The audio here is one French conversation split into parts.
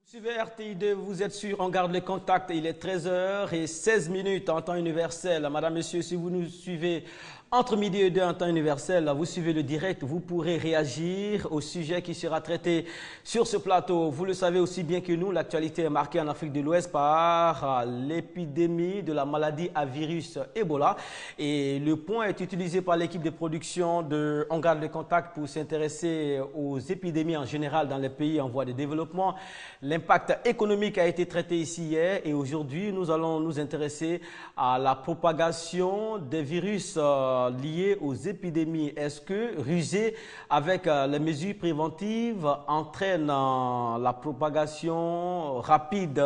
Suivez RTI2, vous êtes sûr, on garde le contact, il est 13h16 en temps universel. Madame, Monsieur, si vous nous suivez entre midi et 2 en temps universel, vous suivez le direct, vous pourrez réagir au sujet qui sera traité sur ce plateau. Vous le savez aussi bien que nous, l'actualité est marquée en Afrique de l'Ouest par l'épidémie de la maladie à virus Ebola. Et le point est utilisé par l'équipe de production de On garde le contact pour s'intéresser aux épidémies en général dans les pays en voie de développement. L'impact économique a été traité ici hier et aujourd'hui, nous allons nous intéresser à la propagation des virus liés aux épidémies. Est-ce que ruser avec les mesures préventives entraîne la propagation rapide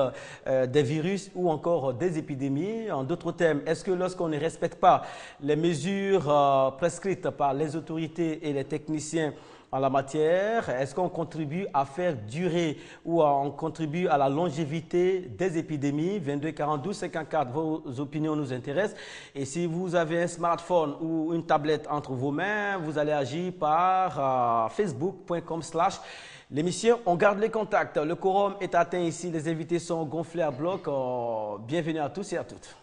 des virus ou encore des épidémies? En d'autres termes, est-ce que lorsqu'on ne respecte pas les mesures prescrites par les autorités et les techniciens en la matière, est-ce qu'on contribue à faire durer ou on contribue à la longévité des épidémies? 22 42 54, vos opinions nous intéressent. Et si vous avez un smartphone ou une tablette entre vos mains, vous allez agir par facebook.com/ l'émission On garde les contacts. Le quorum est atteint ici, les invités sont gonflés à bloc. Bienvenue à tous et à toutes.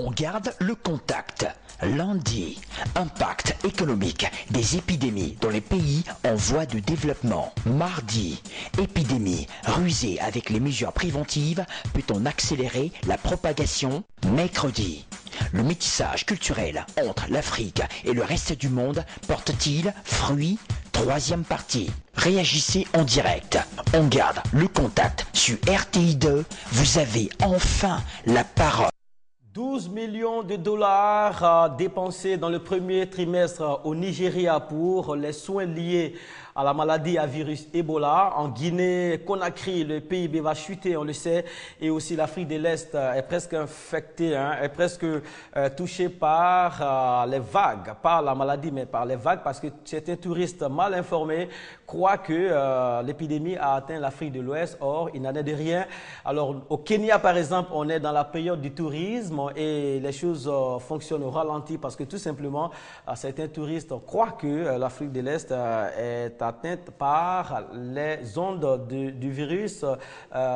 On garde le contact. Lundi, impact économique des épidémies dans les pays en voie de développement. Mardi, épidémie rusée avec les mesures préventives peut-on accélérer la propagation? Mercredi, le métissage culturel entre l'Afrique et le reste du monde porte-t-il fruit? Troisième partie. Réagissez en direct. On garde le contact sur RTI2. Vous avez enfin la parole. 12 millions de dollars dépensés dans le premier trimestre au Nigeria pour les soins liés à la maladie à virus Ebola. En Guinée-Conakry, le PIB va chuter, on le sait, et aussi l'Afrique de l'Est est presque infectée, est presque touchée par les vagues, pas la maladie, mais par les vagues, parce que certains touristes mal informés croient que l'épidémie a atteint l'Afrique de l'Ouest. Or, il n'en est de rien. Alors, au Kenya, par exemple, on est dans la période du tourisme et les choses fonctionnent au ralenti parce que tout simplement, certains touristes croient que l'Afrique de l'Est est atteinte par les ondes du virus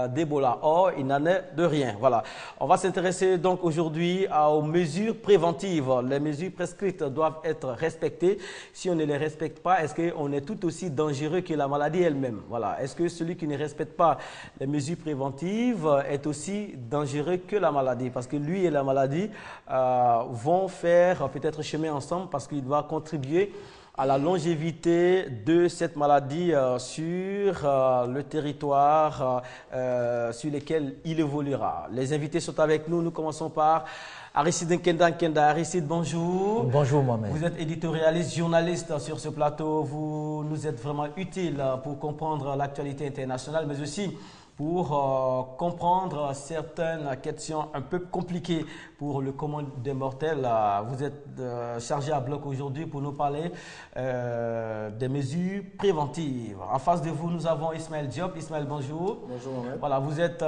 d'Ebola. Or, il n'en est de rien. Voilà. On va s'intéresser donc aujourd'hui aux mesures préventives. Les mesures prescrites doivent être respectées. Si on ne les respecte pas, est-ce qu'on est tout aussi dangereux que la maladie elle-même? Voilà. Est-ce que celui qui ne respecte pas les mesures préventives est aussi dangereux que la maladie? Parce que lui et la maladie vont faire peut-être chemin ensemble parce qu'il va contribuer à la longévité de cette maladie sur le territoire sur lequel il évoluera. Les invités sont avec nous. Nous commençons par Aristide Nkenda. Aristide, bonjour. Bonjour Mohamed. Vous êtes éditorialiste, journaliste sur ce plateau. Vous nous êtes vraiment utile pour comprendre l'actualité internationale, mais aussi pour comprendre certaines questions un peu compliquées pour le commun des mortels. Vous êtes chargé à bloc aujourd'hui pour nous parler des mesures préventives. En face de vous, nous avons Ismaël Diop. Ismaël, bonjour. Bonjour Mohamed. Voilà, vous êtes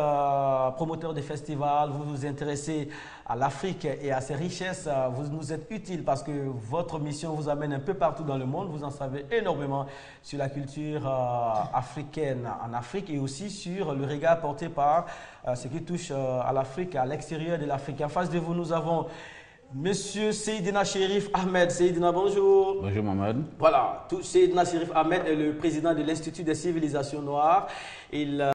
promoteur de festivals, vous vous intéressez à l'Afrique et à ses richesses. Vous nous êtes utile parce que votre mission vous amène un peu partout dans le monde. Vous en savez énormément sur la culture africaine en Afrique et aussi sur le regard porté par ce qui touche à l'Afrique, à l'extérieur de l'Afrique. En face de vous, nous avons Monsieur Seydina Chérif Ahmed. Seydina, bonjour. Bonjour Mohamed. Voilà, Seydina Chérif Ahmed est le président de l'Institut des civilisations noires. Il